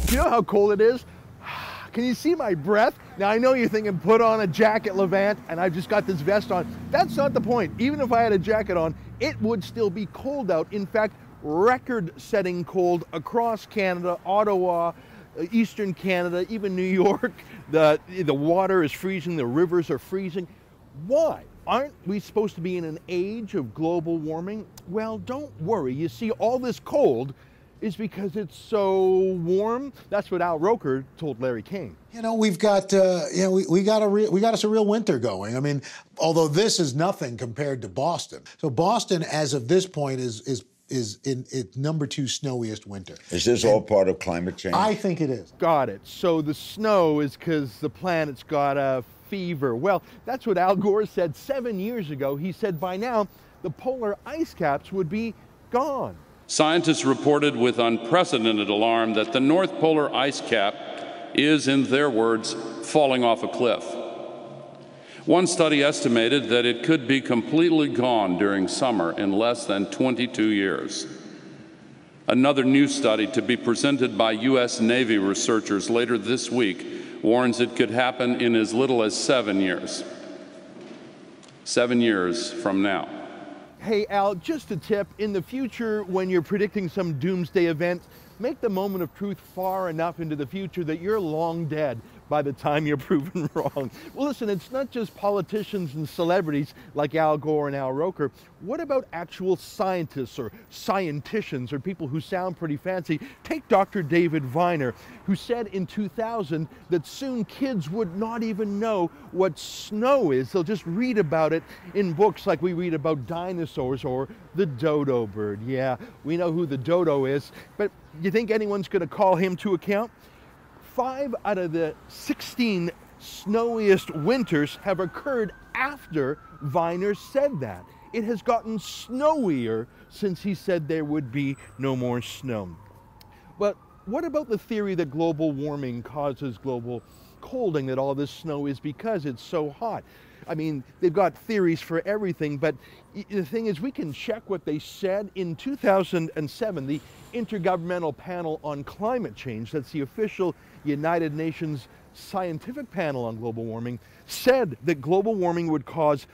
Do you know how cold it is? Can you see my breath? Now I know you're thinking, put on a jacket, Levant, and I've just got this vest on. That's not the point. Even if I had a jacket on, it would still be cold out. In fact, record-setting cold across Canada, Ottawa, Eastern Canada, even New York. The water is freezing, the rivers are freezing. Why? Aren't we supposed to be in an age of global warming? Well, don't worry. You see, all this cold is because it's so warm. That's what Al Roker told Larry King. You know, we've got, we got us a real winter going. I mean, although this is nothing compared to Boston. So Boston, as of this point, is in its #2 snowiest winter. Is this all part of climate change? I think it is. Got it. So the snow is because the planet's got a fever. Well, that's what Al Gore said 7 years ago. He said by now the polar ice caps would be gone. Scientists reported with unprecedented alarm that the North Polar ice cap is, in their words, falling off a cliff. One study estimated that it could be completely gone during summer in less than 22 years. Another new study to be presented by U.S. Navy researchers later this week warns it could happen in as little as 7 years. 7 years from now. Hey, Al, just a tip. In the future, when you're predicting some doomsday event, make the moment of truth far enough into the future that you're long dead by the time you're proven wrong. Well, listen, it's not just politicians and celebrities like Al Gore and Al Roker. What about actual scientists or scienticians or people who sound pretty fancy? Take Dr. David Viner, who said in 2000 that soon kids would not even know what snow is. They'll just read about it in books like we read about dinosaurs or the dodo bird. Yeah, we know who the dodo is, but you think anyone's going to call him to account? 5 out of the 16 snowiest winters have occurred after Viner said that. It has gotten snowier since he said there would be no more snow. But what about the theory that global warming causes global colding, that all this snow is because it's so hot? I mean, they've got theories for everything, but the thing is, we can check what they said. In 2007, the Intergovernmental Panel on Climate Change, that's the official United Nations scientific panel on global warming, said that global warming would cause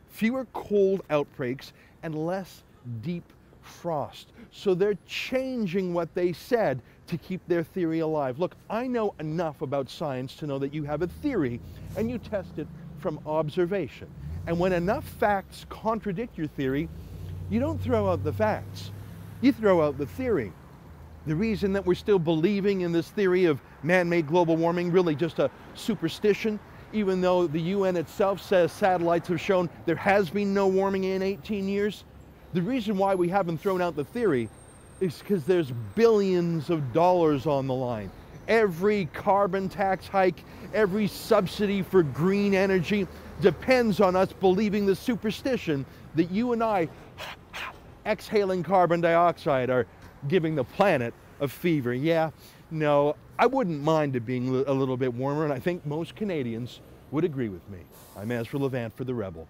fewer cold outbreaks and less deep frost. So they're changing what they said to keep their theory alive. Look, I know enough about science to know that you have a theory and you test it from observation. And when enough facts contradict your theory, you don't throw out the facts, you throw out the theory. The reason that we're still believing in this theory of man-made global warming, really just a superstition, even though the UN itself says satellites have shown there has been no warming in 18 years, the reason why we haven't thrown out the theory is because there's billions of dollars on the line. Every carbon tax hike, every subsidy for green energy depends on us believing the superstition that you and I, exhaling carbon dioxide, are giving the planet a fever. Yeah, no, I wouldn't mind it being a little bit warmer, and I think most Canadians would agree with me. I'm Ezra Levant for The Rebel.